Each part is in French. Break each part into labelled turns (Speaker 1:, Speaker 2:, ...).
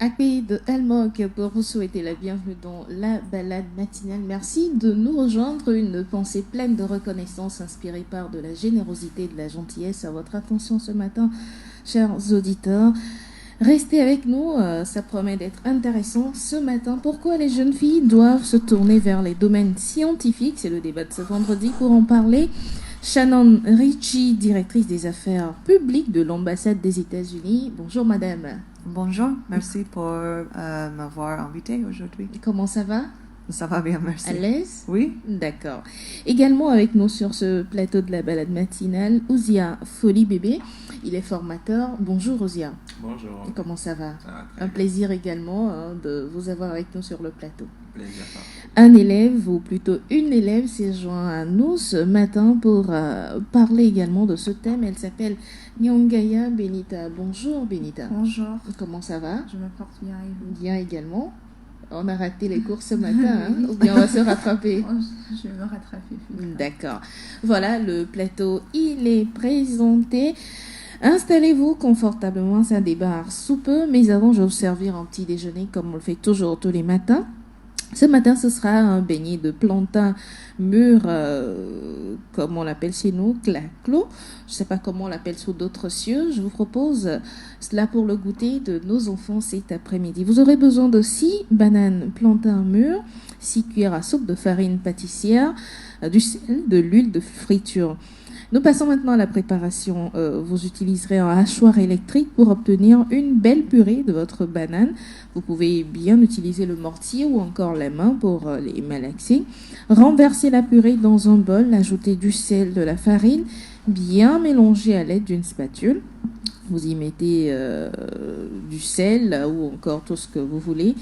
Speaker 1: Accueil de Elmok pour vous souhaiter la bienvenue dans la balade matinale. Merci de nous rejoindre. Une pensée pleine de reconnaissance inspirée par de la générosité et de la gentillesse à votre attention ce matin, chers auditeurs. Restez avec nous, ça promet d'être intéressant ce matin. Pourquoi les jeunes filles doivent se tourner vers les domaines scientifiques? C'est le débat de ce vendredi. Pour en parler, Shannon Ritchie, directrice des affaires publiques de l'ambassade des États-Unis. Bonjour madame.
Speaker 2: Bonjour, merci pour m'avoir invité aujourd'hui.
Speaker 1: Comment ça va?
Speaker 2: Ça va bien, merci.
Speaker 1: À l'aise?
Speaker 2: Oui.
Speaker 1: D'accord. Également avec nous sur ce plateau de la balade matinale, Ouzia Folie Bébé. Il est formateur. Bonjour Ouzia.
Speaker 3: Bonjour.
Speaker 1: Comment ça va?
Speaker 3: Ça va
Speaker 1: Un plaisir également de vous avoir avec nous sur le plateau.
Speaker 3: Plaisir.
Speaker 1: Un élève, ou plutôt une élève, s'est joint à nous ce matin pour parler également de ce thème. Elle s'appelle Nyongaya Benita. Bonjour Benita.
Speaker 4: Bonjour.
Speaker 1: Comment ça va?
Speaker 4: Je me porte bien et vous?
Speaker 1: Bien également. On a raté les cours ce matin, hein? Ou bien on va se rattraper?
Speaker 4: Je vais me rattraper.
Speaker 1: D'accord. Voilà, le plateau, il est présenté. Installez-vous confortablement, ça débarre sous peu. Mais avant, je vais vous servir un petit déjeuner comme on le fait toujours tous les matins. Ce matin, ce sera un beignet de plantain mûr, comme on l'appelle chez nous, claclo. Je ne sais pas comment on l'appelle sous d'autres cieux. Je vous propose cela pour le goûter de nos enfants cet après-midi. Vous aurez besoin de 6 bananes plantain mûr, 6 cuillères à soupe de farine pâtissière, du sel, de l'huile de friture. Nous passons maintenant à la préparation. Vous utiliserez un hachoir électrique pour obtenir une belle purée de votre banane. Vous pouvez bien utiliser le mortier ou encore la main pour les malaxer. Renversez la purée dans un bol, ajoutez du sel, de la farine, bien mélanger à l'aide d'une spatule. Vous y mettez du sel ou encore tout ce que vous voulez.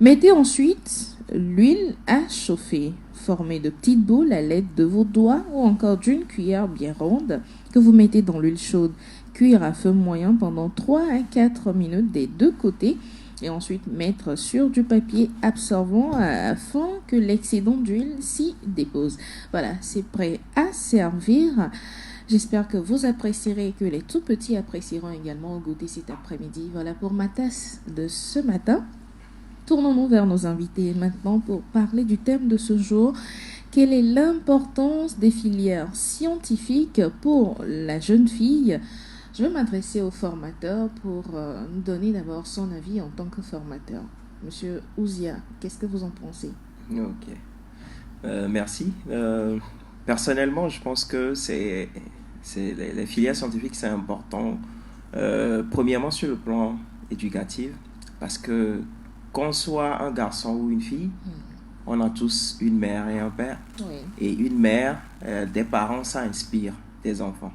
Speaker 1: Mettez ensuite l'huile à chauffer. Formez de petites boules à l'aide de vos doigts ou encore d'une cuillère bien ronde que vous mettez dans l'huile chaude. Cuire à feu moyen pendant 3 à 4 minutes des deux côtés et ensuite mettre sur du papier absorbant afin que l'excédent d'huile s'y dépose. Voilà, c'est prêt à servir. J'espère que vous apprécierez et que les tout petits apprécieront également au goûter cet après-midi. Voilà pour ma tasse de ce matin. Tournons-nous vers nos invités maintenant pour parler du thème de ce jour. Quelle est l'importance des filières scientifiques pour la jeune fille? Je vais m'adresser au formateur pour nous donner d'abord son avis en tant que formateur. Monsieur Ouzia, qu'est-ce que vous en pensez?
Speaker 3: Ok. Merci. Personnellement, je pense que les filières scientifiques, c'est important. Premièrement, sur le plan éducatif, parce que qu'on soit un garçon ou une fille, on a tous une mère et un père.
Speaker 1: Oui.
Speaker 3: Et une mère, des parents, ça inspire des enfants.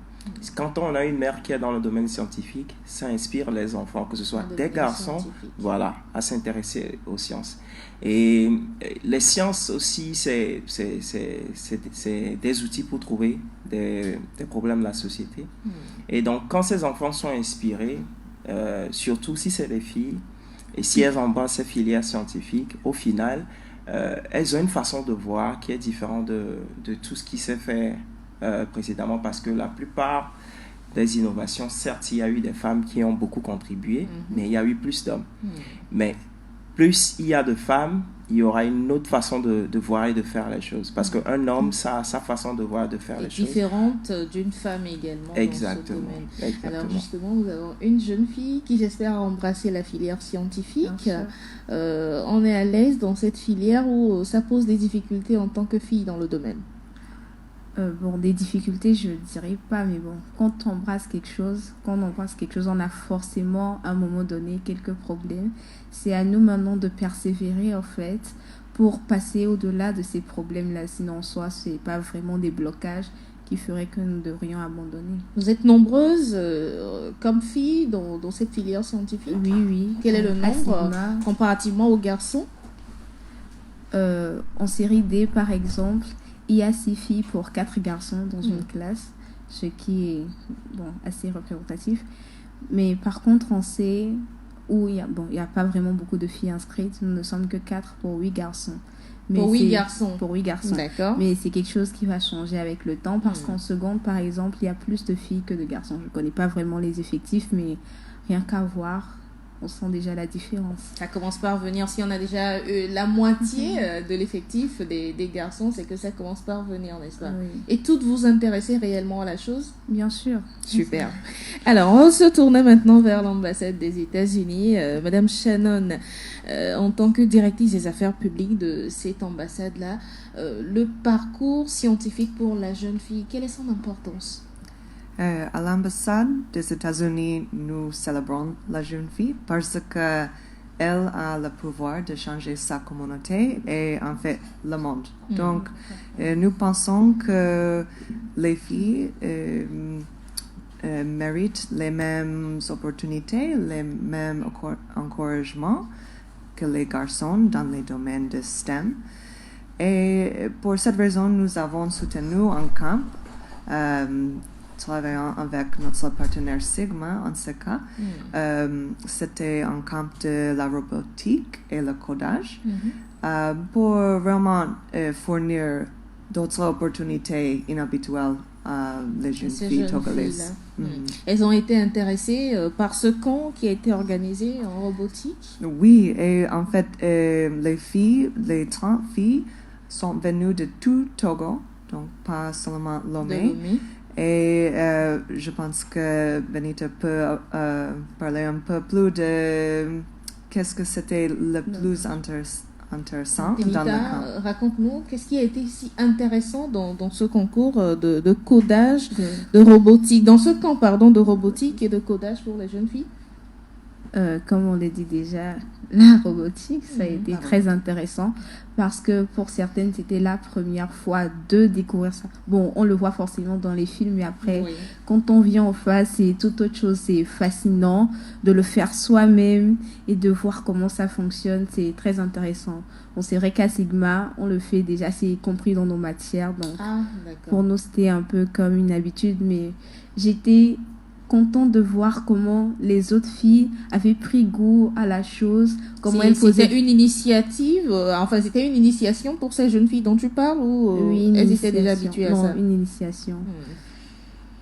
Speaker 3: Quand on a une mère qui est dans le domaine scientifique, ça inspire les enfants, que ce soit des garçons, voilà, à s'intéresser aux sciences. Et les sciences aussi, c'est des outils pour trouver des problèmes de la société. Et donc, quand ces enfants sont inspirés, surtout si c'est des filles, et si elles embrassent ces filières scientifiques, au final, elles ont une façon de voir qui est différente de tout ce qui s'est fait précédemment, parce que la plupart des innovations, certes, il y a eu des femmes qui ont beaucoup contribué, mais il y a eu plus d'hommes. Mais plus il y a de femmes, il y aura une autre façon de voir et de faire les choses. Parce qu'un homme, sa façon de voir et de faire les choses.
Speaker 1: Différente d'une femme également.
Speaker 3: Exactement.
Speaker 1: Dans ce domaine.
Speaker 3: Exactement.
Speaker 1: Alors justement, nous avons une jeune fille qui j'espère a embrassé la filière scientifique. On est à l'aise dans cette filière où ça pose des difficultés en tant que fille dans le domaine.
Speaker 4: Des difficultés, je ne dirais pas, mais bon, quand on embrasse quelque chose, on a forcément à un moment donné quelques problèmes. C'est à nous maintenant de persévérer en fait pour passer au-delà de ces problèmes-là. Sinon, en soi, ce n'est pas vraiment des blocages qui feraient que nous devrions abandonner.
Speaker 1: Vous êtes nombreuses comme filles dans cette filière scientifique?
Speaker 4: Oui.
Speaker 1: Quel est le nombre comparativement aux garçons?
Speaker 4: En série D, par exemple, il y a 6 filles pour 4 garçons dans une classe, ce qui est assez représentatif. Mais par contre, on sait où il n'y a pas vraiment beaucoup de filles inscrites. Nous ne sommes que 4 pour 8 garçons.
Speaker 1: Mais pour 8 garçons.
Speaker 4: Pour 8 garçons.
Speaker 1: D'accord.
Speaker 4: Mais c'est quelque chose qui va changer avec le temps parce qu'en seconde, par exemple, il y a plus de filles que de garçons. Je ne connais pas vraiment les effectifs, mais rien qu'à voir, on sent déjà la différence.
Speaker 1: Ça commence par venir, si on a déjà la moitié de l'effectif des garçons, c'est que ça commence par venir, n'est-ce pas?
Speaker 4: Oui.
Speaker 1: Et toutes vous intéressez réellement à la chose?
Speaker 4: Bien sûr.
Speaker 1: Super. Alors, on se tourne maintenant vers l'ambassade des États-Unis. Madame Shannon, en tant que directrice des affaires publiques de cette ambassade-là, le parcours scientifique pour la jeune fille, quelle est son importance?
Speaker 2: À l'ambassade des États-Unis, nous célébrons la jeune fille parce que elle a le pouvoir de changer sa communauté et en fait le monde. Donc, nous pensons que les filles méritent les mêmes opportunités, les mêmes encouragements que les garçons dans les domaines de STEM. Et pour cette raison, nous avons soutenu un camp travaillant avec notre partenaire Sigma en ce cas. C'était un camp de la robotique et le codage pour vraiment fournir d'autres opportunités inhabituelles à les jeunes filles togolaises.
Speaker 1: Elles ont été intéressées par ce camp qui a été organisé en robotique?
Speaker 2: Oui, et en fait, les 30 filles sont venues de tout Togo, donc pas seulement Lomé. Et je pense que Benita peut parler un peu plus de qu'est-ce que c'était le plus intéressant
Speaker 1: Benita,
Speaker 2: dans le camp.
Speaker 1: Raconte-nous, qu'est-ce qui a été si intéressant dans ce concours de codage, de robotique, dans ce camp, pardon, de robotique et de codage pour les jeunes filles?
Speaker 4: Comme on l'a dit déjà, la robotique, ça a été très intéressant parce que pour certaines, c'était la première fois de découvrir ça. Bon, on le voit forcément dans les films, mais après, quand on vient en face, c'est toute autre chose. C'est fascinant de le faire soi-même et de voir comment ça fonctionne. C'est très intéressant. Bon, c'est vrai qu'à Sigma, on le fait déjà, c'est compris dans nos matières. Donc, pour nous, c'était un peu comme une habitude, mais j'étais content de voir comment les autres filles avaient pris goût à la chose, comment elles posaient...
Speaker 1: C'était une initiative, c'était une initiation pour ces jeunes filles dont tu parles ou
Speaker 4: oui,
Speaker 1: elles étaient déjà habituées à ça?
Speaker 4: Non, une initiation.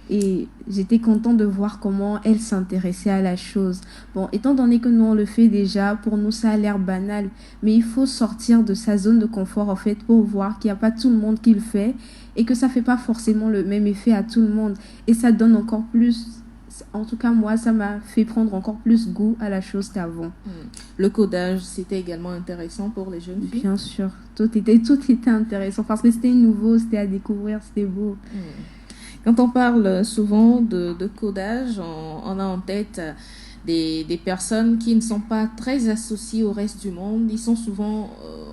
Speaker 4: Et j'étais content de voir comment elles s'intéressaient à la chose. Bon, étant donné que nous on le fait déjà, pour nous ça a l'air banal, mais il faut sortir de sa zone de confort en fait pour voir qu'il n'y a pas tout le monde qui le fait et que ça fait pas forcément le même effet à tout le monde et ça donne encore plus. En tout cas, moi, ça m'a fait prendre encore plus goût à la chose qu'avant.
Speaker 1: Le codage, c'était également intéressant pour les jeunes filles?
Speaker 4: Bien sûr. Tout était intéressant parce que c'était nouveau, c'était à découvrir, c'était beau.
Speaker 1: Quand on parle souvent de codage, on a en tête des personnes qui ne sont pas très associées au reste du monde. Ils sont souvent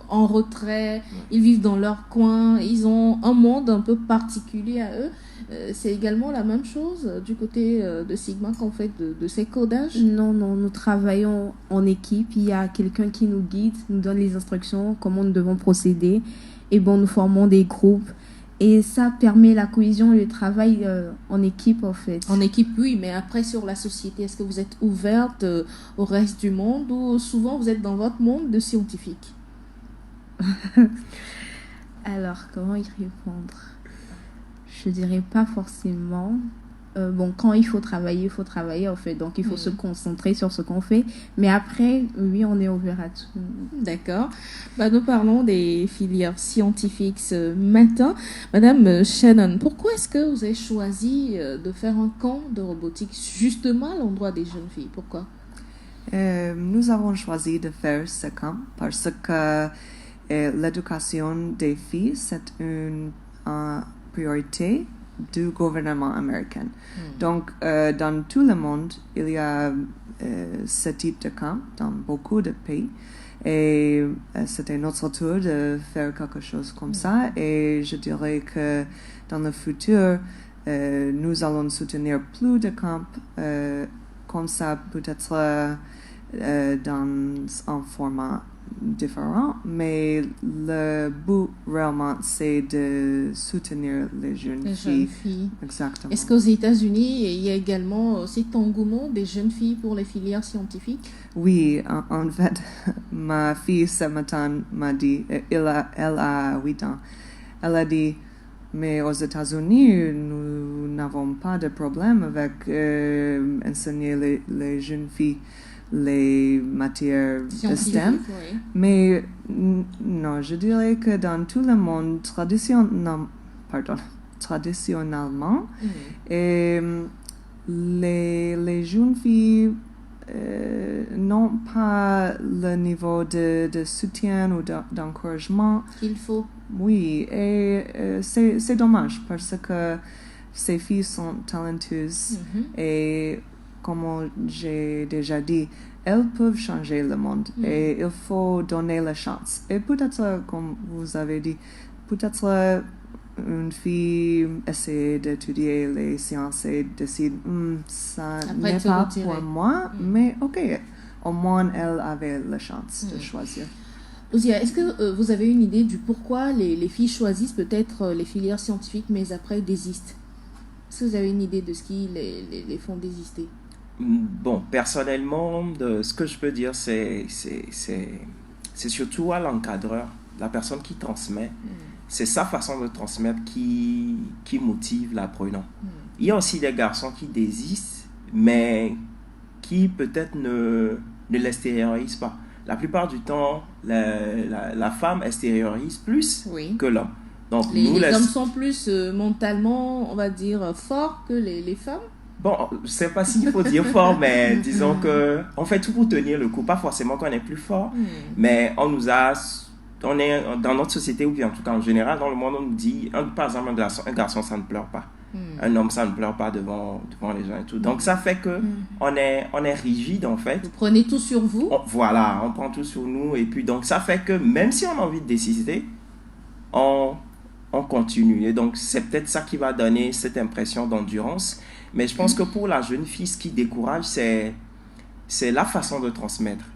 Speaker 1: en retrait, ils vivent dans leur coin, ils ont un monde un peu particulier à eux. C'est également la même chose du côté de Sigma qu'on fait de ces codages?
Speaker 4: Non, nous travaillons en équipe. Il y a quelqu'un qui nous guide, nous donne les instructions, comment nous devons procéder. Et bon, nous formons des groupes. Et ça permet la cohésion et le travail en équipe, en fait.
Speaker 1: En équipe, oui, mais après, sur la société, est-ce que vous êtes ouverte au reste du monde ou souvent vous êtes dans votre monde de scientifiques?
Speaker 4: Alors, comment y répondre? Je dirais pas forcément. Quand il faut travailler en fait. Donc, il faut se concentrer sur ce qu'on fait. Mais après, oui, on est ouvert à tout.
Speaker 1: D'accord. Nous parlons des filières scientifiques ce matin. Madame Shannon, pourquoi est-ce que vous avez choisi de faire un camp de robotique justement à l'endroit des jeunes filles? Pourquoi?
Speaker 2: Nous avons choisi de faire ce camp parce que l'éducation des filles, c'est une priorité du gouvernement américain. Donc, dans tout le monde, il y a ce type de camp dans beaucoup de pays. Et c'était notre tour de faire quelque chose comme ça. Et je dirais que dans le futur, nous allons soutenir plus de camps comme ça, peut-être dans un format différent, mais le but réellement c'est de soutenir les jeunes filles. Exactement.
Speaker 1: Est-ce qu'aux États-Unis il y a également cet engouement des jeunes filles pour les filières scientifiques?
Speaker 2: Oui, en fait, ma fille ce matin m'a dit, elle a 8 ans, elle a dit, mais aux États-Unis nous n'avons pas de problème avec enseigner les jeunes filles les matières STEM.
Speaker 1: Oui.
Speaker 2: Mais non, je dirais que dans tout le monde, traditionnellement, et les jeunes filles n'ont pas le niveau de soutien ou d'encouragement
Speaker 1: Qu'il faut.
Speaker 2: Oui, et c'est dommage parce que ces filles sont talentueuses et comme j'ai déjà dit, elles peuvent changer le monde et il faut donner la chance. Et peut-être, comme vous avez dit, peut-être une fille essaie d'étudier les sciences et décide ça n'est pas pour moi, mais ok, au moins elle avait la chance de choisir.
Speaker 1: Ouzia, est-ce que vous avez une idée du pourquoi les filles choisissent peut-être les filières scientifiques mais après désistent? Est-ce que vous avez une idée de ce qui les font désister?
Speaker 3: Bon, personnellement, ce que je peux dire, c'est surtout à l'encadreur, la personne qui transmet. C'est sa façon de transmettre qui motive l'apprenant. Il y a aussi des garçons qui désistent, mais qui peut-être ne l'extériorisent pas. La plupart du temps, la femme extériorise plus que l'homme. Donc,
Speaker 1: les hommes sont plus mentalement, on va dire, forts que les femmes.
Speaker 3: Bon, je ne sais pas s'il faut dire fort, mais disons qu'on fait tout pour tenir le coup. Pas forcément qu'on est plus fort, mais on est dans notre société, ou bien en tout cas en général, dans le monde, on nous dit, par exemple, un garçon, ça ne pleure pas. Un homme, ça ne pleure pas devant les gens et tout. Donc, ça fait que on est rigide, en fait.
Speaker 1: Vous prenez tout sur vous.
Speaker 3: Voilà, on prend tout sur nous. Et puis, donc, ça fait que même si on a envie de décider, on continue. Et donc, c'est peut-être ça qui va donner cette impression d'endurance. Mais je pense que pour la jeune fille, ce qui décourage, c'est la façon de transmettre.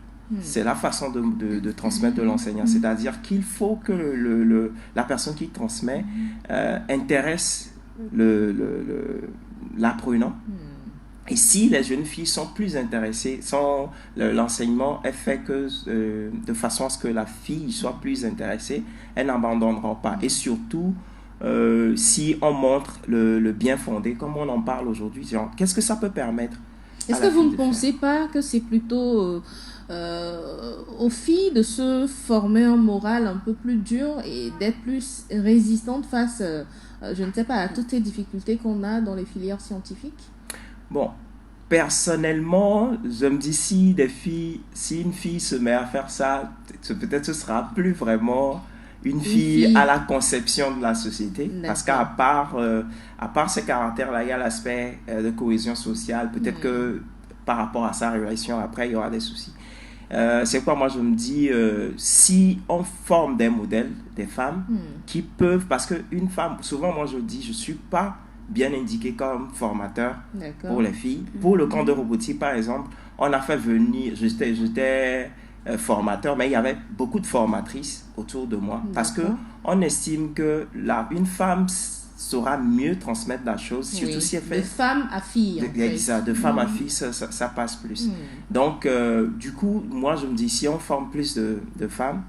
Speaker 3: C'est la façon de transmettre de l'enseignant. C'est-à-dire qu'il faut que la personne qui transmet intéresse l'apprenant. Et si les jeunes filles sont plus intéressées, l'enseignement est fait de façon à ce que la fille soit plus intéressée, elle n'abandonnera pas. Et surtout, si on montre le bien fondé, comme on en parle aujourd'hui, qu'est-ce que ça peut permettre?
Speaker 1: Est-ce que vous ne pensez pas que c'est plutôt aux filles de se former un moral un peu plus dur et d'être plus résistantes face, je ne sais pas, à toutes ces difficultés qu'on a dans les filières scientifiques?
Speaker 3: Bon, personnellement, je me dis si une fille se met à faire ça, peut-être ce sera plus vraiment une fille à la conception de la société. D'accord. Parce qu'à part ces caractères-là, il y a l'aspect de cohésion sociale. Peut-être que par rapport à sa relation, après, il y aura des soucis. C'est quoi, moi, je me dis, si on forme des modèles, des femmes qui peuvent... Parce qu'une femme, souvent, moi, je dis, je ne suis pas bien indiqué comme formateur pour les filles. Pour le camp de robotique, par exemple, on a fait venir... J'étais formateur, mais il y avait beaucoup de formatrices autour de moi. Parce qu'on estime que une femme saura mieux transmettre la chose, surtout si elle fait...
Speaker 1: De femme à fille.
Speaker 3: De femme à fille, ça passe plus. Donc, du coup, moi, je me dis, si on forme plus de femmes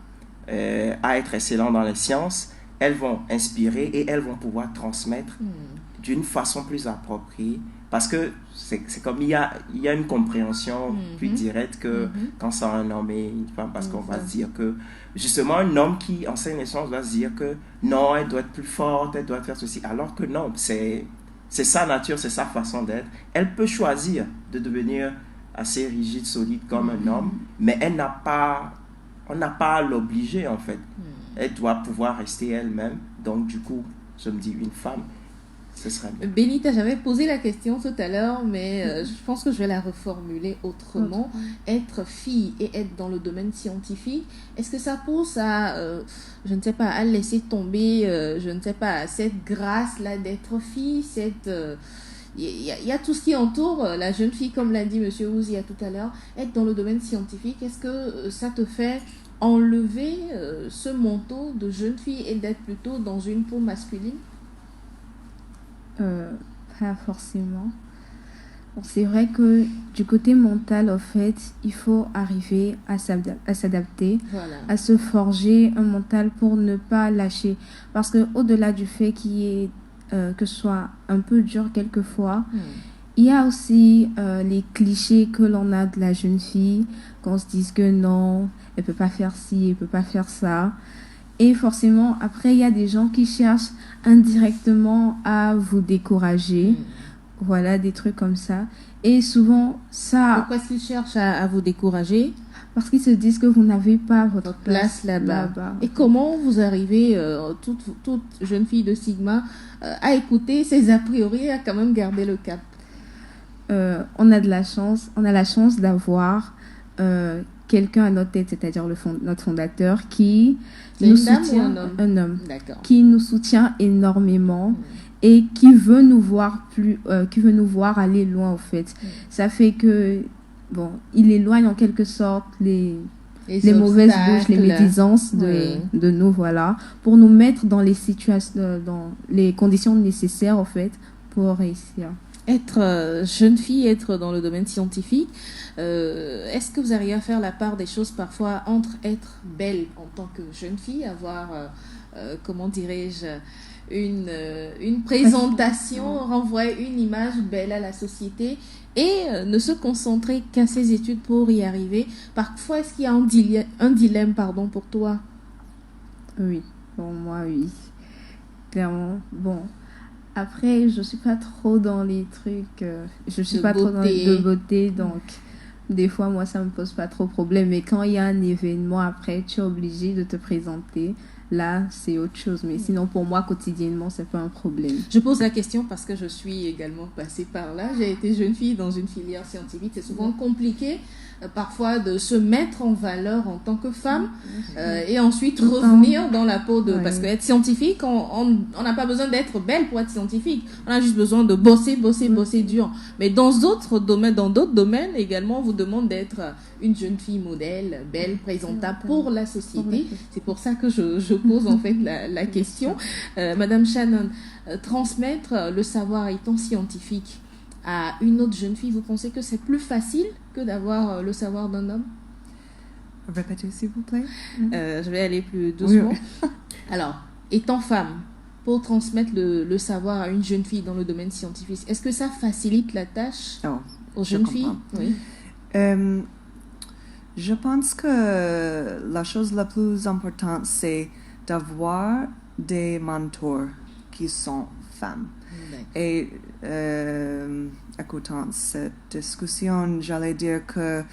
Speaker 3: à être excellentes dans les sciences, elles vont inspirer et elles vont pouvoir transmettre d'une façon plus appropriée. Parce que c'est comme il y a une compréhension plus directe que quand c'est un homme et une femme, parce qu'on va se dire que justement un homme qui enseigne les sciences va se dire que non, elle doit être plus forte, elle doit faire ceci, alors que non, c'est sa nature, c'est sa façon d'être. Elle peut choisir de devenir assez rigide, solide comme un homme, mais on n'a pas à l'obliger en fait. Elle doit pouvoir rester elle-même. Donc du coup, je me dis une femme, ce serait bien.
Speaker 1: Benita, j'avais posé la question tout à l'heure, mais je pense que je vais la reformuler autrement. Être fille et être dans le domaine scientifique, est-ce que ça pousse à, je ne sais pas, à laisser tomber, je ne sais pas, cette grâce-là d'être fille, il y a tout ce qui entoure la jeune fille, comme l'a dit Monsieur Ouzia tout à l'heure, être dans le domaine scientifique, est-ce que ça te fait enlever ce manteau de jeune fille et d'être plutôt dans une peau masculine?
Speaker 4: Pas forcément. Bon, c'est vrai que du côté mental, en fait, il faut arriver à s'adapter, à se forger un mental pour ne pas lâcher. Parce que au-delà du fait que ce soit un peu dur quelquefois, Il y a aussi les clichés que l'on a de la jeune fille, qu'on se dise que non, elle peut pas faire ci, elle peut pas faire ça. Et forcément, après, il y a des gens qui cherchent indirectement à vous décourager. Voilà, des trucs comme ça. Et souvent, ça...
Speaker 1: Pourquoi est-ce qu'ils cherchent à vous décourager?
Speaker 4: Parce qu'ils se disent que vous n'avez pas votre
Speaker 1: place là-bas. Et comment vous arrivez, toute jeune fille de Sigma, à écouter ces a priori et à quand même garder le cap?
Speaker 4: On a la chance d'avoir quelqu'un à notre tête, c'est-à-dire notre fondateur, qui nous soutient, un homme qui nous soutient énormément et qui veut nous voir aller loin, en fait. Ça fait que, bon, il éloigne en quelque sorte les mauvaises bouches, les médisances de nous, voilà, pour nous mettre dans les situations, dans les conditions nécessaires, en fait, pour réussir.
Speaker 1: Être jeune fille, être dans le domaine scientifique, est-ce que vous arrivez à faire la part des choses parfois entre être belle en tant que jeune fille, avoir, comment dirais-je, une présentation, renvoyer une image belle à la société et ne se concentrer qu'à ses études pour y arriver. Parfois, est-ce qu'il y a un dilemme pour toi?
Speaker 4: Oui, pour moi, oui. Clairement, bon... Après, je suis pas trop dans les trucs, je suis pas trop dans de beauté, donc des fois, moi, ça me pose pas trop de problème. Mais quand il y a un événement, après, tu es obligé de te présenter. Là, c'est autre chose. Mais sinon, pour moi, quotidiennement, c'est pas un problème.
Speaker 1: Je pose la question parce que je suis également passée par là. J'ai été jeune fille dans une filière scientifique. C'est souvent compliqué, parfois, de se mettre en valeur en tant que femme et ensuite revenir dans la peau de... Parce qu'être scientifique, on n'a pas besoin d'être belle pour être scientifique. On a juste besoin de bosser dur. Mais dans d'autres domaines également, on vous demande d'être une jeune fille modèle, belle, présentable pour la société. C'est pour ça que je pose en fait la question. Madame Shannon, transmettre le savoir étant scientifique à une autre jeune fille, vous pensez que c'est plus facile que d'avoir le savoir d'un homme?
Speaker 2: Répétez s'il vous plaît.
Speaker 1: Je vais aller plus doucement. Oui. Alors, étant femme, pour transmettre le savoir à une jeune fille dans le domaine scientifique, est-ce que ça facilite la tâche aux jeunes filles? Oui.
Speaker 2: Je pense que la chose la plus importante, c'est d'avoir des mentors qui sont femmes. Et écoutant cette discussion, j'allais dire que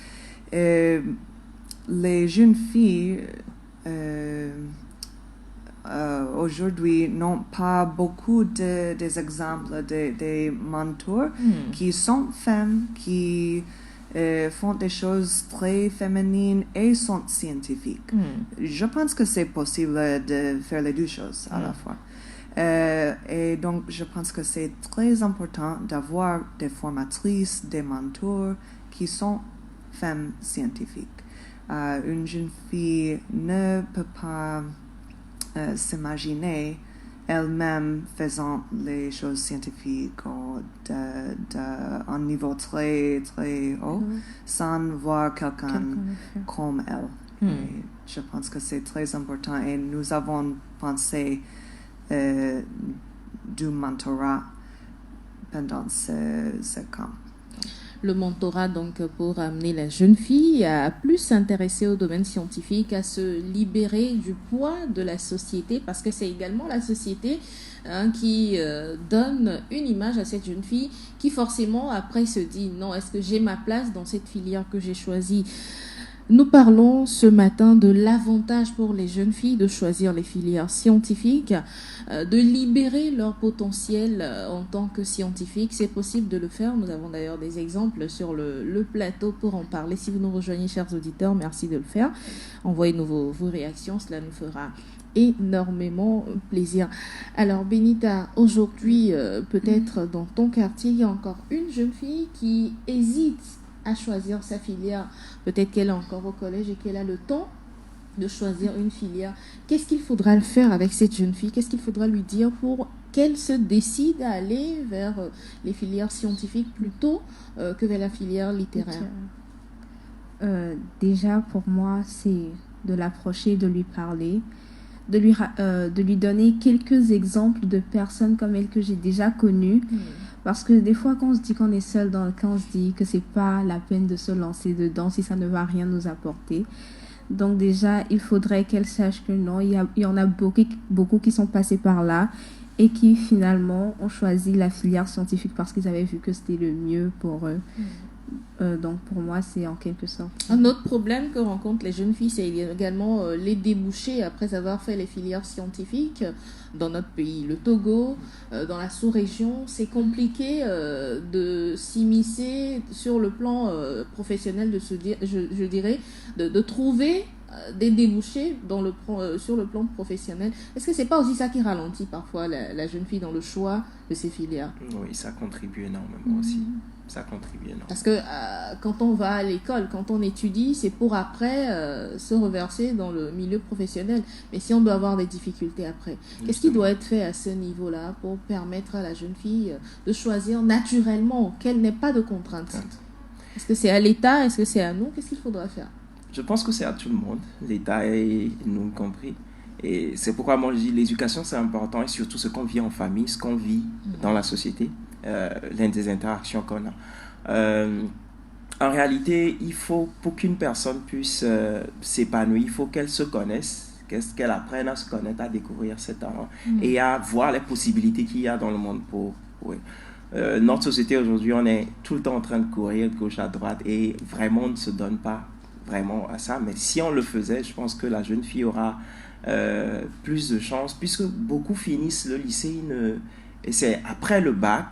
Speaker 2: les jeunes filles aujourd'hui n'ont pas beaucoup des exemples des mentors qui sont femmes, qui font des choses très féminines et sont scientifiques. Je pense que c'est possible de faire les deux choses à la fois. Et donc, je pense que c'est très important d'avoir des formatrices, des mentors qui sont femmes scientifiques. Une jeune fille ne peut pas s'imaginer elle-même faisant les choses scientifiques un niveau très, très haut sans voir quelqu'un comme elle. Et je pense que c'est très important et nous avons pensé du mentorat pendant ce camp.
Speaker 1: Le mentorat, donc, pour amener la jeune fille à plus s'intéresser au domaine scientifique, à se libérer du poids de la société, parce que c'est également la société qui donne une image à cette jeune fille qui forcément après se dit non, est-ce que j'ai ma place dans cette filière que j'ai choisie? Nous parlons ce matin de l'avantage pour les jeunes filles de choisir les filières scientifiques, de libérer leur potentiel en tant que scientifique. C'est possible de le faire. Nous avons d'ailleurs des exemples sur le plateau pour en parler. Si vous nous rejoignez, chers auditeurs, merci de le faire. Envoyez-nous vos réactions, cela nous fera énormément plaisir. Alors Benita, aujourd'hui, peut-être dans ton quartier, il y a encore une jeune fille qui hésite à choisir sa filière. Peut-être qu'elle est encore au collège et qu'elle a le temps de choisir une filière. Qu'est-ce qu'il faudra faire avec cette jeune fille? Qu'est-ce qu'il faudra lui dire pour qu'elle se décide à aller vers les filières scientifiques plutôt que vers la filière littéraire?
Speaker 4: Déjà, pour moi, c'est de l'approcher, de lui parler, de lui donner quelques exemples de personnes comme elle que j'ai déjà connues. Parce que des fois, quand on se dit qu'on est seul dans le camp, on se dit que c'est pas la peine de se lancer dedans si ça ne va rien nous apporter. Donc déjà, il faudrait qu'elle sache que non, il y en a beaucoup qui sont passés par là et qui finalement ont choisi la filière scientifique parce qu'ils avaient vu que c'était le mieux pour eux. Donc pour moi, c'est en quelque sorte.
Speaker 1: Un autre problème que rencontrent les jeunes filles, c'est également les débouchés après avoir fait les filières scientifiques. Dans notre pays, le Togo, dans la sous-région, c'est compliqué de s'immiscer sur le plan professionnel, je dirais, de trouver des débouchés sur le plan professionnel. Est-ce que c'est pas aussi ça qui ralentit parfois la jeune fille dans le choix de ses filières?
Speaker 3: Oui, ça contribue énormément aussi. Ça contribue énormément.
Speaker 1: Parce que quand on va à l'école, quand on étudie, c'est pour après se reverser dans le milieu professionnel. Mais si on doit avoir des difficultés après, qu'est-ce qui doit être fait à ce niveau-là pour permettre à la jeune fille de choisir naturellement, qu'elle n'ait pas de contraintes? Est-ce que c'est à l'État? Est-ce que c'est à nous? Qu'est-ce qu'il faudra faire?
Speaker 3: Je pense que c'est à tout le monde, l'État et nous compris. Et c'est pourquoi moi je dis l'éducation c'est important et surtout ce qu'on vit en famille, ce qu'on vit dans la société, l'une des interactions qu'on a. En réalité, il faut pour qu'une personne puisse s'épanouir, il faut qu'elle se connaisse, qu'elle apprenne à se connaître, à découvrir ses talents et à voir les possibilités qu'il y a dans le monde pour notre société aujourd'hui, on est tout le temps en train de courir de gauche à droite et vraiment on ne se donne pas vraiment à ça. Mais si on le faisait, je pense que la jeune fille aura plus de chance, puisque beaucoup finissent le lycée et c'est après le bac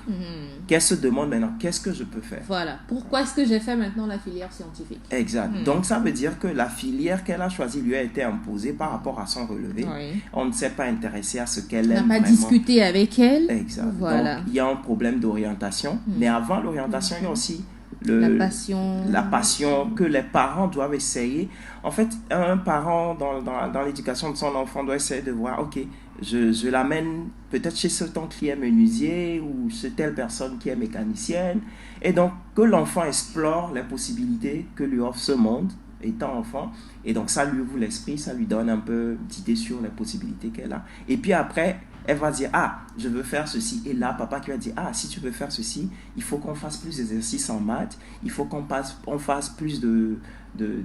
Speaker 3: qu'elle se demande maintenant qu'est-ce que je peux faire.
Speaker 1: Voilà, pourquoi est-ce que j'ai fait maintenant la filière scientifique?
Speaker 3: Exact. Donc ça veut dire que la filière qu'elle a choisie lui a été imposée par rapport à son relevé. On ne s'est pas intéressé à ce qu'elle aime.
Speaker 1: On n'a pas discuté avec elle.
Speaker 3: Exact.
Speaker 1: Voilà.
Speaker 3: Donc il y a un problème d'orientation, mais avant l'orientation, il y a aussi la passion que les parents doivent essayer. En fait, un parent dans l'éducation de son enfant doit essayer de voir, ok, je l'amène peut-être chez ce tonton qui est menuisier ou chez telle personne qui est mécanicienne. Et donc, que l'enfant explore les possibilités que lui offre ce monde étant enfant. Et donc, ça lui ouvre l'esprit, ça lui donne un peu d'idées sur les possibilités qu'elle a. Et puis après, elle va dire, je veux faire ceci. Et là, papa qui va dire, si tu veux faire ceci, il faut qu'on fasse plus d'exercices en maths, il faut qu'on fasse plus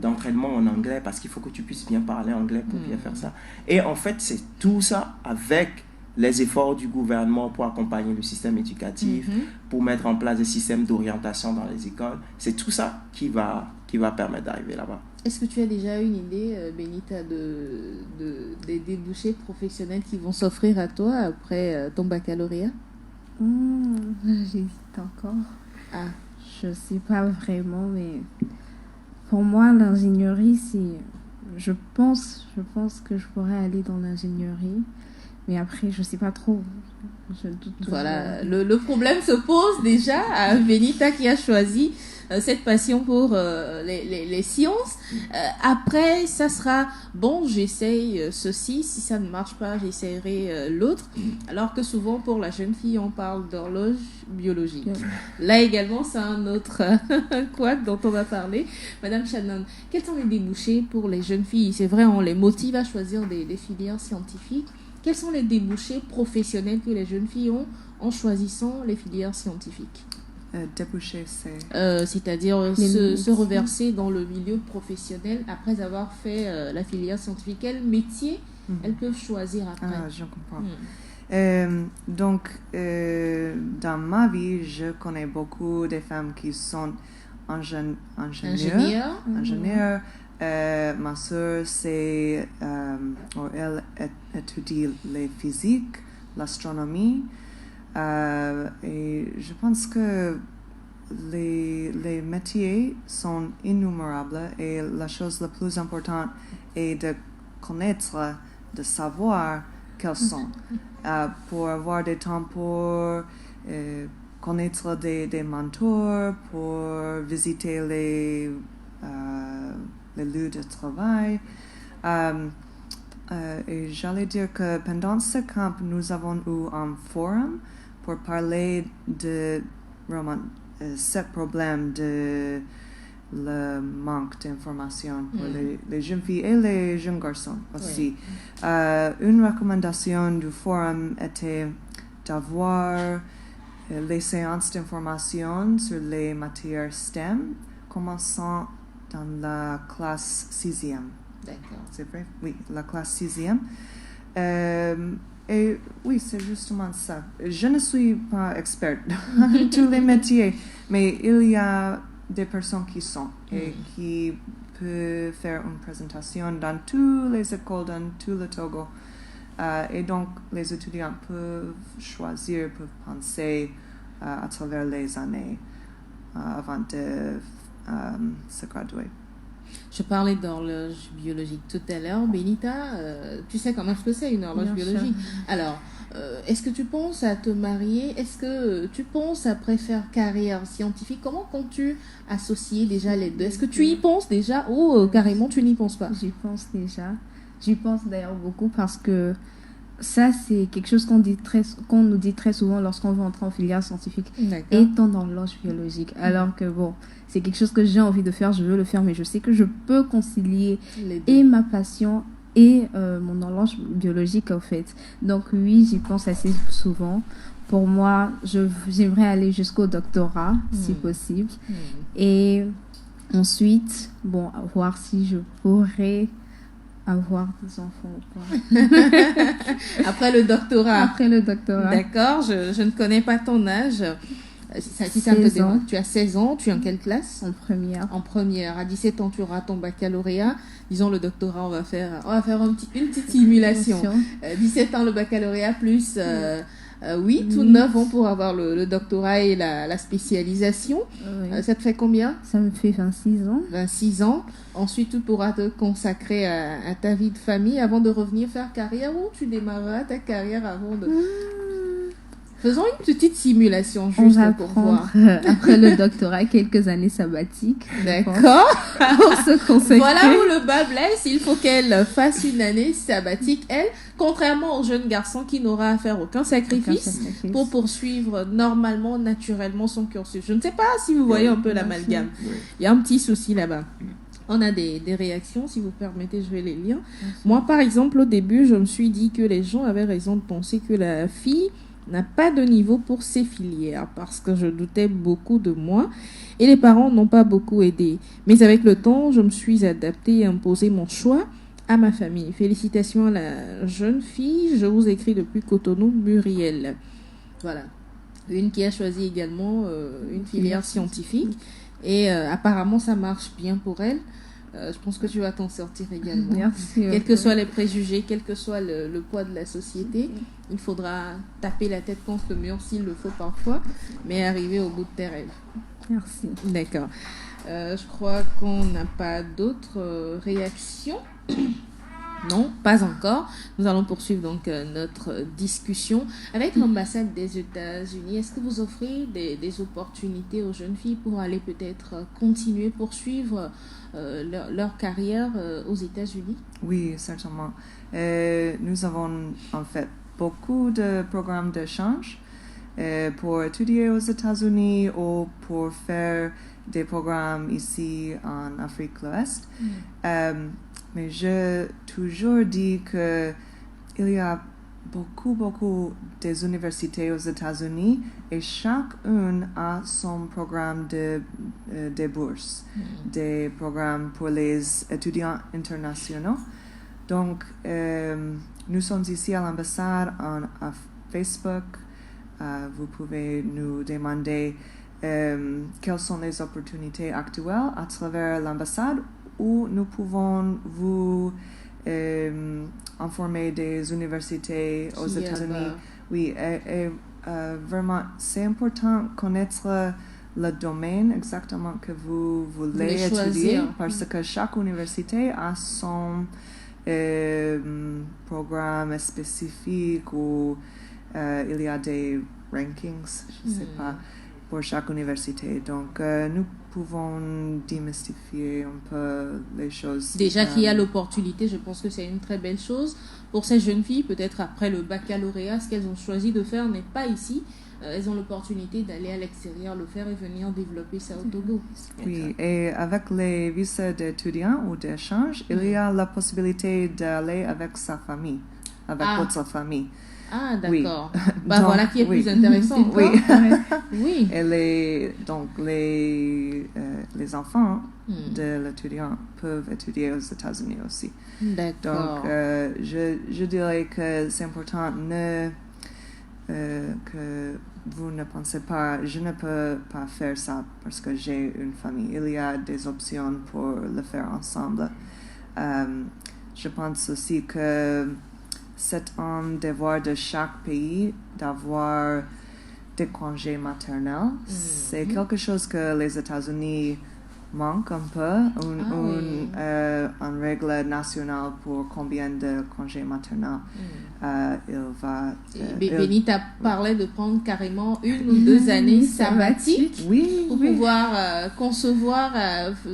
Speaker 3: d'entraînement en anglais parce qu'il faut que tu puisses bien parler anglais pour bien faire ça. Et en fait, c'est tout ça avec les efforts du gouvernement pour accompagner le système éducatif, pour mettre en place des systèmes d'orientation dans les écoles. C'est tout ça qui va permettre d'arriver là-bas.
Speaker 1: Est-ce que tu as déjà une idée, Benita, des débouchés professionnels qui vont s'offrir à toi après ton baccalauréat?
Speaker 4: J'hésite encore. Je sais pas vraiment, mais pour moi, l'ingénierie, je pense que je pourrais aller dans l'ingénierie. Mais après, je sais pas trop. Je doute.
Speaker 1: Voilà, le problème se pose déjà à Benita qui a choisi cette passion pour les sciences. Après, ça sera, j'essaye ceci. Si ça ne marche pas, j'essaierai l'autre. Alors que souvent, pour la jeune fille, on parle d'horloge biologique. Là également, c'est un autre couac dont on va parler. Madame Shannon, quels sont les débouchés pour les jeunes filles? C'est vrai, on les motive à choisir des filières scientifiques. Quels sont les débouchés professionnels que les jeunes filles ont en choisissant les filières scientifiques?
Speaker 2: Débouchés,
Speaker 1: c'est-à-dire se reverser dans le milieu professionnel après avoir fait la filière scientifique. Quel métier elles peuvent choisir après?
Speaker 2: Je comprends. Donc, dans ma vie, je connais beaucoup de femmes qui sont ingénieurs. Ma soeur, elle étudie les physiques, l'astronomie, et je pense que les métiers sont innombrables et la chose la plus importante est de connaître, de savoir quels sont, pour avoir du temps pour connaître des mentors, pour visiter les lieux de travail. Et j'allais dire que pendant ce camp, nous avons eu un forum pour parler de vraiment ce problème de le manque d'information pour les jeunes filles et les jeunes garçons aussi. Une recommandation du forum était d'avoir les séances d'information sur les matières STEM commençant dans la classe 6e.
Speaker 1: D'accord.
Speaker 2: C'est vrai? Oui, la classe 6e. Et oui, c'est justement ça. Je ne suis pas experte dans tous les métiers, mais il y a des personnes qui sont et qui peuvent faire une présentation dans toutes les écoles, dans tout le Togo. Et donc, les étudiants peuvent choisir, peuvent penser à travers les années avant de se graduer.
Speaker 1: Je parlais d'horloge biologique tout à l'heure. Benita, tu sais quand même ce que c'est une horloge
Speaker 4: Bien sûr.
Speaker 1: biologique. Alors, est-ce que tu penses à te marier? Est-ce que tu penses après faire carrière scientifique? Comment comptes-tu associer déjà les deux? Est-ce que tu y penses déjà ou carrément tu n'y penses pas?
Speaker 4: J'y pense déjà. J'y pense d'ailleurs beaucoup parce que ça, c'est quelque chose qu'on nous dit très souvent lorsqu'on veut entrer en filière scientifique,
Speaker 1: D'accord.
Speaker 4: étant dans l'horloge biologique. Alors que bon, c'est quelque chose que j'ai envie de faire, je veux le faire, mais je sais que je peux concilier
Speaker 1: Les deux.
Speaker 4: et ma passion et mon horloge biologique, en fait. Donc oui, j'y pense assez souvent. Pour moi, j'aimerais aller jusqu'au doctorat, si possible. Et ensuite, bon, voir si je pourrais avoir des enfants ou pas.
Speaker 1: Après le doctorat.
Speaker 4: Après le doctorat.
Speaker 1: D'accord, je ne connais pas ton âge. Si ça te
Speaker 4: 16
Speaker 1: dérange,
Speaker 4: ans.
Speaker 1: tu as 16 ans, tu es en quelle classe?
Speaker 4: En première.
Speaker 1: En première. À 17 ans, tu auras ton baccalauréat. Disons le doctorat, on va faire une petite simulation. 17 ans le baccalauréat plus 8 ou 9 ans pour avoir le doctorat et la spécialisation.
Speaker 4: Oui.
Speaker 1: Ça te fait combien?
Speaker 4: Ça me fait 26 ans.
Speaker 1: 26 ans. Ensuite, tu pourras te consacrer à ta vie de famille avant de revenir faire carrière ou tu démarreras ta carrière avant de... Faisons une petite simulation
Speaker 4: On
Speaker 1: juste
Speaker 4: va
Speaker 1: pour
Speaker 4: prendre,
Speaker 1: voir.
Speaker 4: après le doctorat, quelques années sabbatiques. je pense,
Speaker 1: D'accord.
Speaker 4: Pour se consacrer.
Speaker 1: Voilà où le bas blesse. Il faut qu'elle fasse une année sabbatique, elle, contrairement aux jeunes garçons qui n'aura à faire aucun sacrifice pour poursuivre normalement, naturellement son cursus. Je ne sais pas si vous voyez un peu l'amalgame. Il y a un petit souci là-bas. On a des réactions, si vous permettez, je vais les lire. Moi, par exemple, au début, je me suis dit que les gens avaient raison de penser que la fille n'a pas de niveau pour ces filières parce que je doutais beaucoup de moi et les parents n'ont pas beaucoup aidé. Mais avec le temps, je me suis adaptée et imposé mon choix à ma famille. Félicitations à la jeune fille. Je vous écris depuis Cotonou, Muriel. Voilà. Une qui a choisi également une filière scientifique et apparemment ça marche bien pour elle. Je pense que tu vas t'en sortir également.
Speaker 4: Merci.
Speaker 1: Quels que soient les préjugés, quel que soit le poids de la société, il faudra taper la tête contre le mur s'il le faut parfois, mais arriver au bout de tes rêves.
Speaker 4: Merci.
Speaker 1: D'accord. Je crois qu'on n'a pas d'autres réactions. Non, pas encore. Nous allons poursuivre donc notre discussion avec l'ambassade des États-Unis. Est-ce que vous offrez des opportunités aux jeunes filles pour aller peut-être continuer, poursuivre leur carrière aux États-Unis?
Speaker 2: Oui, certainement. Nous avons en fait beaucoup de programmes d'échange pour étudier aux États-Unis ou pour faire des programmes ici en Afrique de l'Ouest. Mais je toujours dis qu'il y a beaucoup des universités aux États-Unis et chacune a son programme de bourses, des programmes pour les étudiants internationaux. Donc, nous sommes ici à l'ambassade à Facebook. Vous pouvez nous demander quelles sont les opportunités actuelles à travers l'ambassade où nous pouvons vous informer des universités aux États-Unis. Oui, et vraiment, c'est important de connaître le domaine exactement que vous voulez étudier parce que chaque université a son programme spécifique ou il y a des rankings, je ne sais pas, pour chaque université. Donc, nous pouvons démystifier un peu les choses.
Speaker 1: Déjà qu'il y a l'opportunité, je pense que c'est une très belle chose. Pour ces jeunes filles, peut-être après le baccalauréat, ce qu'elles ont choisi de faire n'est pas ici. Elles ont l'opportunité d'aller à l'extérieur le faire et venir développer ça au Togo.
Speaker 2: Oui, et avec les visas d'étudiants ou d'échange, il y a la possibilité d'aller avec sa famille, avec votre famille.
Speaker 1: Ah,
Speaker 2: Oui.
Speaker 1: d'accord. Bah,
Speaker 2: Donc,
Speaker 1: voilà qui est
Speaker 2: oui.
Speaker 1: plus intéressant.
Speaker 2: Oui.
Speaker 1: Oui.
Speaker 2: Et les enfants
Speaker 1: Hmm.
Speaker 2: de l'étudiant peuvent étudier aux États-Unis aussi.
Speaker 1: D'accord.
Speaker 2: Donc, je dirais que c'est important que vous ne pensez pas, je ne peux pas faire ça parce que j'ai une famille. Il y a des options pour le faire ensemble. Je pense aussi que c'est un devoir de chaque pays d'avoir des congés maternels. C'est quelque chose que les États-Unis manquent un peu, une règle nationale pour combien de congés maternels il va...
Speaker 1: Béni t'a parlé de prendre carrément 1 ou 2 années sabbatiques
Speaker 2: Oui,
Speaker 1: pour pouvoir concevoir,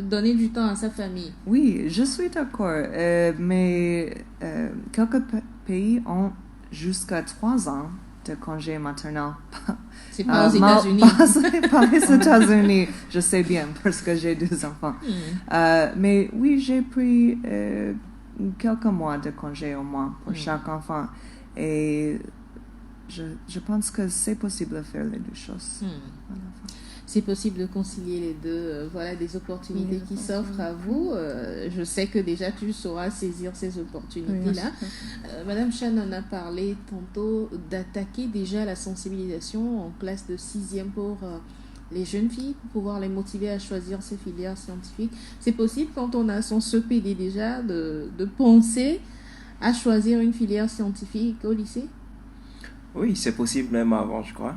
Speaker 1: donner du temps à sa famille.
Speaker 2: Oui, je suis d'accord. Mais quelques pays ont jusqu'à 3 ans de congé maternel.
Speaker 1: C'est pas aux États-Unis.
Speaker 2: Pas les États-Unis, je sais bien, parce que j'ai 2 enfants. Mais oui, j'ai pris quelques mois de congé au moins pour chaque enfant. Et je pense que c'est possible de faire les 2 choses.
Speaker 1: C'est possible de concilier les deux. Voilà des opportunités qui s'offrent à vous. Je sais que déjà tu sauras saisir ces opportunités-là. Madame Shannon a parlé tantôt d'attaquer déjà la sensibilisation en classe de 6e pour les jeunes filles, pour pouvoir les motiver à choisir ces filières scientifiques. C'est possible quand on a son CPD déjà de penser à choisir une filière scientifique au lycée?
Speaker 3: Oui, c'est possible même avant, je crois.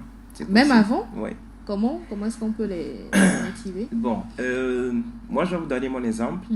Speaker 1: Même avant?
Speaker 3: Oui.
Speaker 1: Comment est-ce qu'on peut les motiver?
Speaker 3: Bon, moi je vais vous donner mon exemple.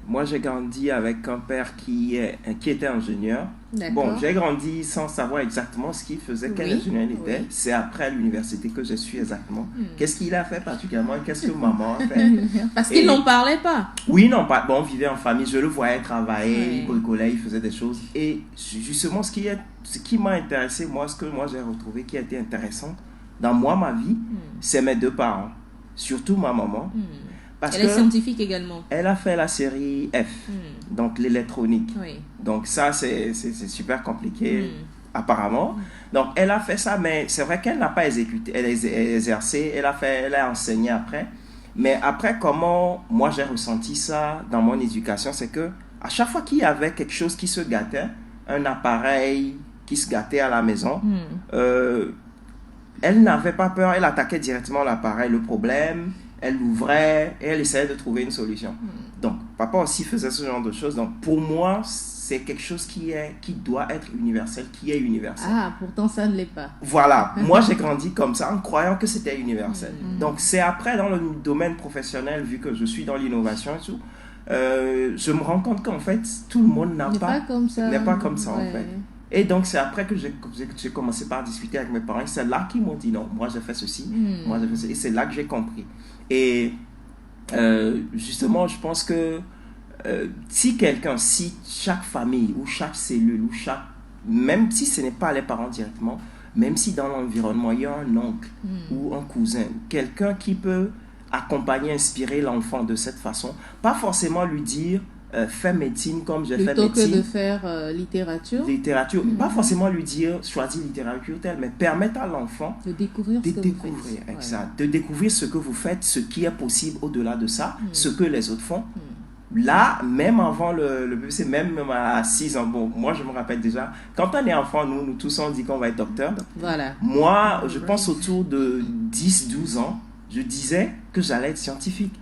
Speaker 3: Moi j'ai grandi avec un père qui était ingénieur. Bon, j'ai grandi sans savoir exactement ce qu'il faisait, quel ingénieur il était. C'est après l'université que je suis exactement. Qu'est-ce qu'il a fait particulièrement? Qu'est-ce que maman a fait?
Speaker 1: Parce qu'ils n'en parlaient pas.
Speaker 3: Oui, non, pas. Bon, on vivait en famille, je le voyais travailler, il bricolait, il faisait des choses. Et justement, ce qui m'a intéressé, moi, ce que moi j'ai retrouvé qui a été intéressant dans ma vie, c'est mes 2 parents. Surtout ma maman. Parce
Speaker 1: elle est scientifique également.
Speaker 3: Elle a fait la série F, donc l'électronique. Donc ça, c'est super compliqué, apparemment. Donc elle a fait ça, mais c'est vrai qu'elle n'a pas exécuté, elle a exercé, elle a enseigné après. Mais après, comment moi j'ai ressenti ça dans mon éducation, c'est que à chaque fois qu'il y avait quelque chose qui se gâtait, un appareil qui se gâtait à la maison, elle n'avait pas peur, elle attaquait directement l'appareil, le problème, elle l'ouvrait et elle essayait de trouver une solution. Donc, papa aussi faisait ce genre de choses. Donc, pour moi, c'est quelque chose qui doit être universel, qui est universel.
Speaker 1: Ah, pourtant, ça ne l'est pas.
Speaker 3: Voilà, moi j'ai grandi comme ça en croyant que c'était universel. Donc, c'est après dans le domaine professionnel, vu que je suis dans l'innovation et tout, je me rends compte qu'en fait, tout le monde n'est pas comme ça en fait. Et donc, c'est après que j'ai commencé par discuter avec mes parents. C'est là qu'ils m'ont dit non, moi j'ai fait ceci, moi j'ai fait ceci. Et c'est là que j'ai compris. Et justement, je pense que si chaque famille ou chaque cellule, même si ce n'est pas les parents directement, même si dans l'environnement, il y a un oncle ou un cousin, quelqu'un qui peut accompagner, inspirer l'enfant de cette façon, pas forcément lui dire fais médecine comme j'ai fait médecine.
Speaker 1: Plutôt que de faire littérature.
Speaker 3: Pas forcément lui dire choisis littérature telle, mais permettre à l'enfant
Speaker 1: de découvrir ce que vous faites.
Speaker 3: Exact. De découvrir ce que vous faites, ce qui est possible au-delà de ça, ce que les autres font. Là, même avant le BBC, même à 6 ans, bon, moi je me rappelle déjà, quand on est enfant, nous tous on dit qu'on va être docteur.
Speaker 1: Voilà.
Speaker 3: Moi, je pense autour de 10-12 ans, je disais que j'allais être scientifique.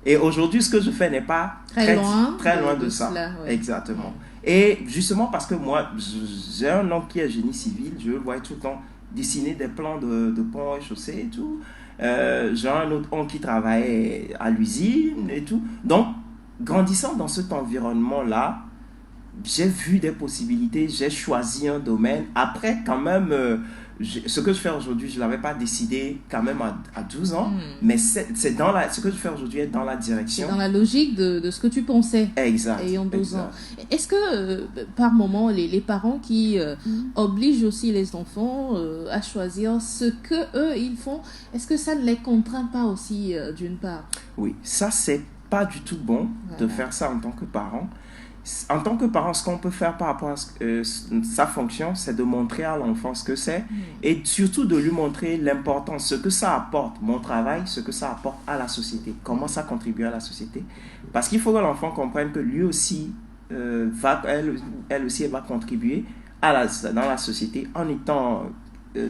Speaker 3: Et aujourd'hui, ce que je fais n'est pas très loin de ça. Cela, exactement. Et justement parce que moi, j'ai un oncle qui est génie civil, je le vois tout le temps dessiner des plans de ponts et chaussées et tout. J'ai un autre oncle qui travaille à l'usine et tout. Donc, grandissant dans cet environnement-là, j'ai vu des possibilités, j'ai choisi un domaine. Après, quand même, ce que je fais aujourd'hui, je ne l'avais pas décidé quand même à 12 ans, mais ce que je fais aujourd'hui est dans la direction.
Speaker 1: C'est dans la logique de ce que tu pensais.
Speaker 3: Exact.
Speaker 1: Ayant 12 ans. Est-ce que, par moment, les parents qui obligent aussi les enfants à choisir ce qu'eux, ils font, est-ce que ça ne les contraint pas aussi d'une part?
Speaker 3: Oui, ça, c'est pas du tout bon de faire ça en tant que parent. En tant que parent, ce qu'on peut faire par rapport à sa fonction, c'est de montrer à l'enfant ce que c'est et surtout de lui montrer l'importance, ce que ça apporte, mon travail, ce que ça apporte à la société, comment ça contribue à la société. Parce qu'il faut que l'enfant comprenne que lui aussi, elle aussi, elle va contribuer dans la société en étant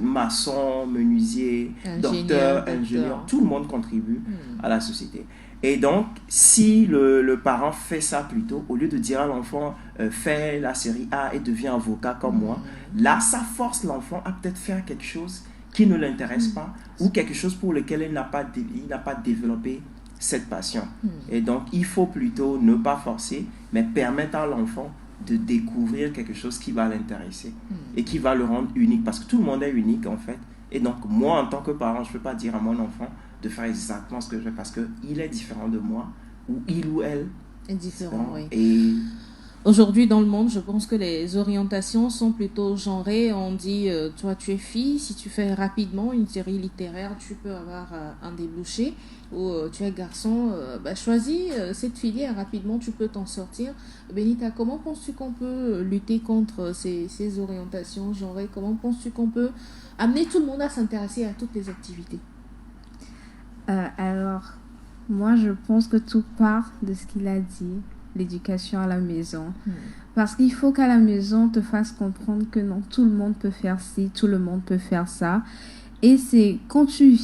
Speaker 3: maçon, menuisier, docteur, ingénieur. Tout le monde contribue à la société. Et donc, si le parent fait ça plutôt, au lieu de dire à l'enfant fais la série A et deviens avocat comme moi, là, ça force l'enfant à peut-être faire quelque chose qui ne l'intéresse pas ou quelque chose pour lequel il n'a pas développé cette passion. Et donc, il faut plutôt ne pas forcer, mais permettre à l'enfant de découvrir quelque chose qui va l'intéresser et qui va le rendre unique. Parce que tout le monde est unique, en fait. Et donc, moi, en tant que parent, je ne peux pas dire à mon enfant de faire exactement ce que je veux parce qu'il est différent de moi ou il ou elle
Speaker 1: est différent, oui.
Speaker 3: Et
Speaker 1: aujourd'hui dans le monde, je pense que les orientations sont plutôt genrées. On dit toi tu es fille, si tu fais rapidement une série littéraire, tu peux avoir un débouché, ou tu es garçon, choisis cette filière rapidement, tu peux t'en sortir. Benita, comment penses-tu qu'on peut lutter contre ces orientations genrées? Comment penses-tu qu'on peut amener tout le monde à s'intéresser à toutes les activités?
Speaker 4: Alors, moi, je pense que tout part de ce qu'il a dit, l'éducation à la maison. Parce qu'il faut qu'à la maison, on te fasse comprendre que non, tout le monde peut faire ci, tout le monde peut faire ça. Et c'est quand tu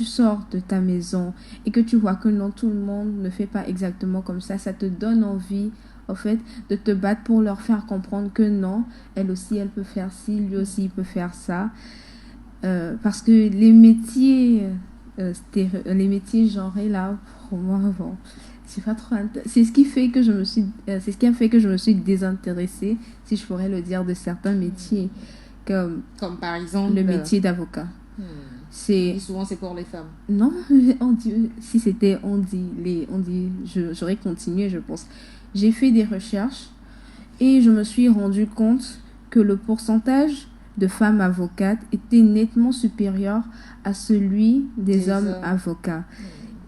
Speaker 4: sors de ta maison et que tu vois que non, tout le monde ne fait pas exactement comme ça te donne envie, en fait, de te battre pour leur faire comprendre que non, elle aussi, elle peut faire ci, lui aussi, il peut faire ça. Parce que les métiers genrés là, pour moi, bon, c'est pas trop c'est ce qui a fait que je me suis désintéressée, si je pourrais le dire, de certains métiers comme
Speaker 1: par exemple
Speaker 4: le métier d'avocat.
Speaker 1: Et souvent c'est pour les femmes.
Speaker 4: Non, j'aurais continué, je pense. J'ai fait des recherches et je me suis rendu compte que le pourcentage de femmes avocates était nettement supérieur à celui des hommes avocats.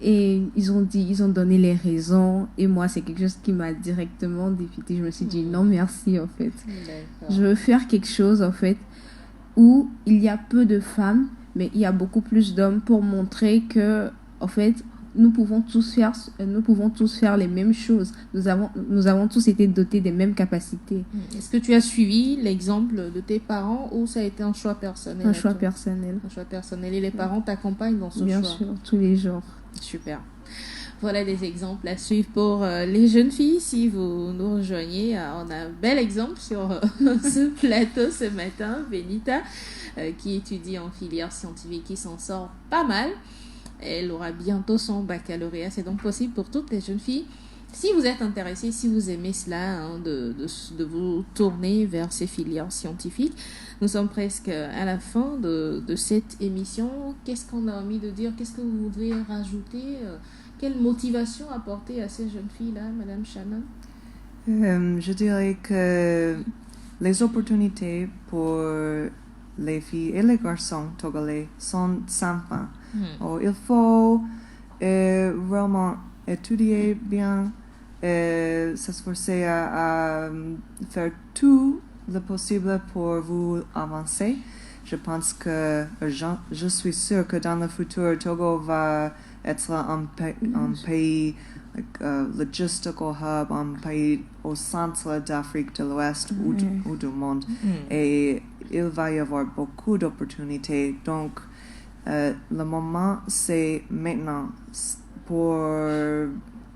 Speaker 4: Et ils ont donné les raisons. Et moi, c'est quelque chose qui m'a directement dépitée. Je me suis dit, non, merci, en fait.
Speaker 1: D'accord.
Speaker 4: Je veux faire quelque chose, en fait, où il y a peu de femmes, mais il y a beaucoup plus d'hommes pour montrer que, en fait, nous pouvons tous faire les mêmes choses. Nous avons tous été dotés des mêmes capacités.
Speaker 1: Est-ce que tu as suivi l'exemple de tes parents ou ça a été un choix personnel?
Speaker 4: Un choix personnel.
Speaker 1: Un choix personnel. Et les parents t'accompagnent dans ce choix?
Speaker 4: Bien sûr, tous les jours.
Speaker 1: Super. Voilà des exemples à suivre pour les jeunes filles. Si vous nous rejoignez, on a un bel exemple sur ce plateau ce matin. Benita, qui étudie en filière scientifique, qui s'en sort pas mal. Elle aura bientôt son baccalauréat. C'est donc possible pour toutes les jeunes filles. Si vous êtes intéressés, si vous aimez cela, de vous tourner vers ces filières scientifiques. Nous sommes presque à la fin de cette émission. Qu'est-ce qu'on a envie de dire? Qu'est-ce que vous voudriez rajouter? Quelle motivation apporter à ces jeunes filles-là, Madame Shannon?
Speaker 2: Je dirais que les opportunités pour les filles et les garçons togolais sont sans fin. Il faut vraiment étudier bien, s'esforcer à faire tout le possible pour vous avancer. Je pense que je suis sûre que dans le futur, Togo va être un pays logistical hub, un pays au centre d'Afrique de l'Ouest ou du monde. Et il va y avoir beaucoup d'opportunités. Donc, le moment, c'est maintenant pour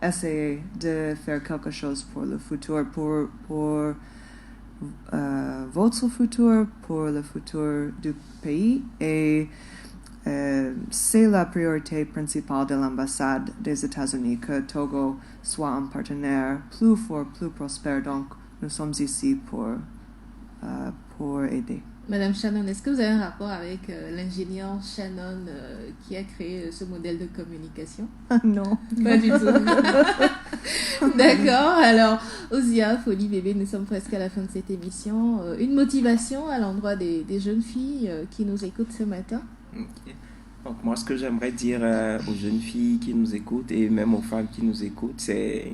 Speaker 2: essayer de faire quelque chose pour le futur, pour votre futur, pour le futur du pays. Et c'est la priorité principale de l'ambassade des États-Unis que Togo soit un partenaire plus fort, plus prospère. Donc, nous sommes ici pour aider.
Speaker 1: Madame Shannon, est-ce que vous avez un rapport avec l'ingénieur Shannon qui a créé ce modèle de communication?
Speaker 2: Non.
Speaker 1: Pas du tout. D'accord. Alors, Ozia, Folie Bébé, nous sommes presque à la fin de cette émission. Une motivation à l'endroit des jeunes filles qui nous écoutent ce matin?
Speaker 3: Okay. Donc moi, ce que j'aimerais dire aux jeunes filles qui nous écoutent et même aux femmes qui nous écoutent, c'est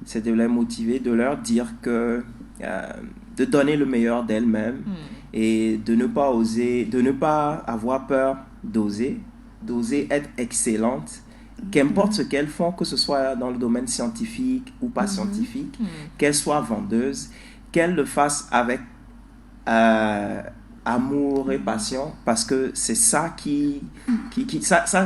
Speaker 3: c'est de les motiver, de leur dire que de donner le meilleur d'elles-mêmes et de ne pas oser, de ne pas avoir peur d'oser être excellente, qu'importe ce qu'elles font, que ce soit dans le domaine scientifique ou pas scientifique, qu'elles soient vendeuses, qu'elles le fassent avec amour et passion, parce que c'est ça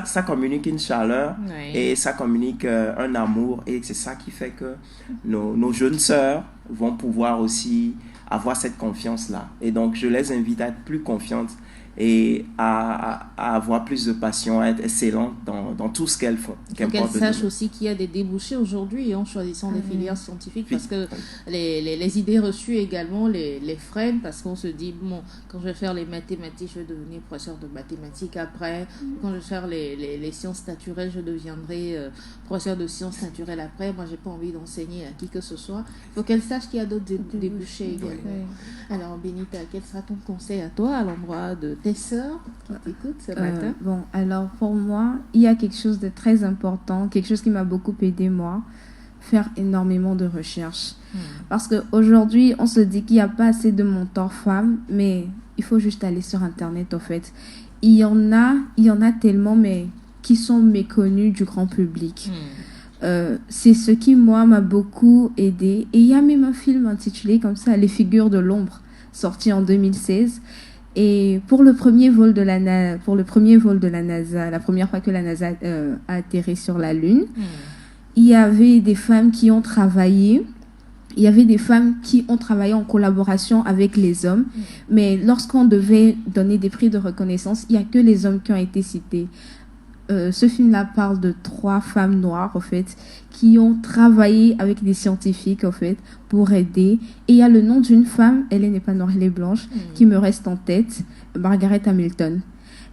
Speaker 3: ça communique une chaleur et ça communique un amour, et c'est ça qui fait que nos jeunes sœurs vont pouvoir aussi avoir cette confiance-là. Et donc, je les invite à être plus confiantes et à avoir plus de passion, à être excellentes dans tout ce qu'elles font.
Speaker 1: Il faut qu'elles sachent aussi qu'il y a des débouchés aujourd'hui en choisissant des filières scientifiques, parce que les idées reçues également les freinent, parce qu'on se dit, bon, quand je vais faire les mathématiques, je vais devenir professeur de mathématiques après, quand je vais faire les sciences naturelles, je deviendrai professeur de sciences naturelles après. Moi, j'ai pas envie d'enseigner à qui que ce soit. Il faut qu'elles sachent qu'il y a d'autres débouchés également. Alors, Benita, quel sera ton conseil à toi à l'endroit de tes sœurs qui t'écoutent ce matin?
Speaker 4: Bon, alors pour moi, il y a quelque chose de très important, quelque chose qui m'a beaucoup aidé, moi, faire énormément de recherches. Parce qu'aujourd'hui, on se dit qu'il n'y a pas assez de mentors femmes, mais il faut juste aller sur Internet, en fait. Il y en a tellement, mais qui sont méconnus du grand public. C'est ce qui, moi, m'a beaucoup aidé. Et il y a même un film intitulé comme ça, Les figures de l'ombre, sorti en 2016. Et pour le premier vol de la NASA, la première fois que la NASA a atterri sur la Lune, il y avait des femmes qui ont travaillé. Il y avait des femmes qui ont travaillé en collaboration avec les hommes. Mais lorsqu'on devait donner des prix de reconnaissance, il n'y a que les hommes qui ont été cités. Ce film-là parle de 3 femmes noires, en fait, qui ont travaillé avec des scientifiques, en fait, pour aider. Et il y a le nom d'une femme, elle n'est pas noire, elle est blanche, qui me reste en tête, Margaret Hamilton.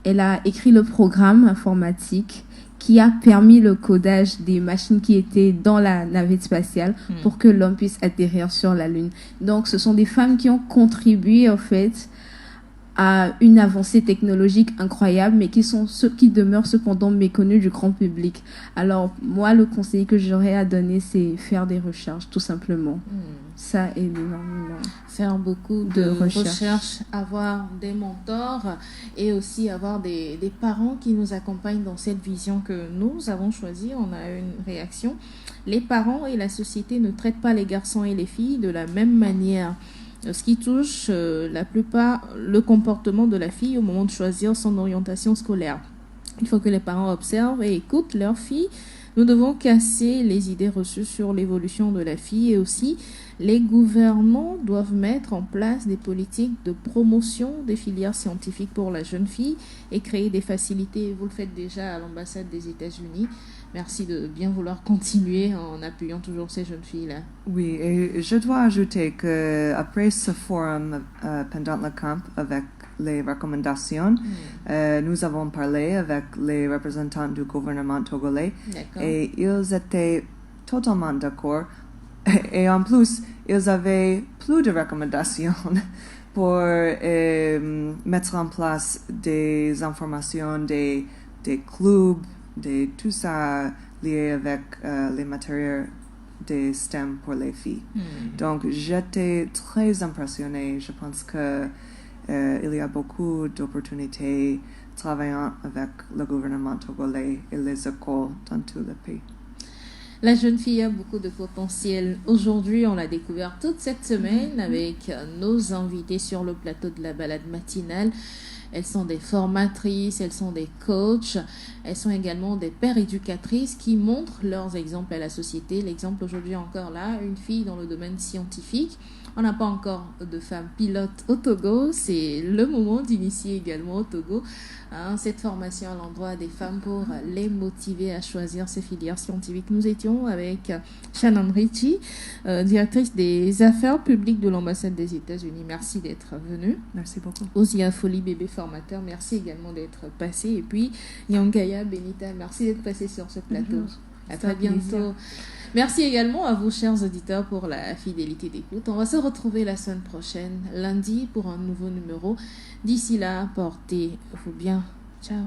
Speaker 4: Elle a écrit le programme informatique qui a permis le codage des machines qui étaient dans la navette spatiale pour que l'homme puisse atterrir sur la Lune. Donc, ce sont des femmes qui ont contribué, en fait, à une avancée technologique incroyable, mais qui demeurent cependant méconnus du grand public. Alors, moi, le conseil que j'aurais à donner, c'est faire des recherches, tout simplement. Ça aide énormément.
Speaker 1: Faire beaucoup de recherches, avoir des mentors et aussi avoir des parents qui nous accompagnent dans cette vision que nous avons choisie. On a une réaction. Les parents et la société ne traitent pas les garçons et les filles de la même manière. Ce qui touche la plupart le comportement de la fille au moment de choisir son orientation scolaire. Il faut que les parents observent et écoutent leur fille. Nous devons casser les idées reçues sur l'évolution de la fille, et aussi les gouvernants doivent mettre en place des politiques de promotion des filières scientifiques pour la jeune fille et créer des facilités. Vous le faites déjà à l'ambassade des États-Unis. Merci de bien vouloir continuer en appuyant toujours ces jeunes filles-là.
Speaker 2: Oui, et je dois ajouter qu'après ce forum pendant le camp avec les recommandations, nous avons parlé avec les représentants du gouvernement togolais et ils étaient totalement d'accord. Et en plus, ils avaient plus de recommandations pour mettre en place des informations, des clubs, de tout ça lié avec les matières des STEM pour les filles. Donc, j'étais très impressionnée. Je pense que il y a beaucoup d'opportunités travaillant avec le gouvernement togolais et les écoles dans tout le pays.
Speaker 1: La jeune fille a beaucoup de potentiel. Aujourd'hui, on l'a découvert toute cette semaine avec nos invités sur le plateau de la balade matinale. Elles sont des formatrices, elles sont des coachs, elles sont également des pères éducatrices qui montrent leurs exemples à la société. L'exemple aujourd'hui encore là, une fille dans le domaine scientifique. On n'a pas encore de femmes pilotes au Togo. C'est le moment d'initier également au Togo cette formation à l'endroit des femmes pour les motiver à choisir ces filières scientifiques. Nous étions avec Shannon Ritchie, directrice des affaires publiques de l'ambassade des États-Unis. Merci d'être venue.
Speaker 2: Merci beaucoup.
Speaker 1: Osia Folie, bébé formateur, merci également d'être passé. Et puis, Nyangaya Benita, merci d'être passé sur ce plateau.
Speaker 2: Bonjour.
Speaker 1: À très bientôt. Merci également à vous, chers auditeurs, pour la fidélité d'écoute. On va se retrouver la semaine prochaine, lundi, pour un nouveau numéro. D'ici là, portez-vous bien. Ciao.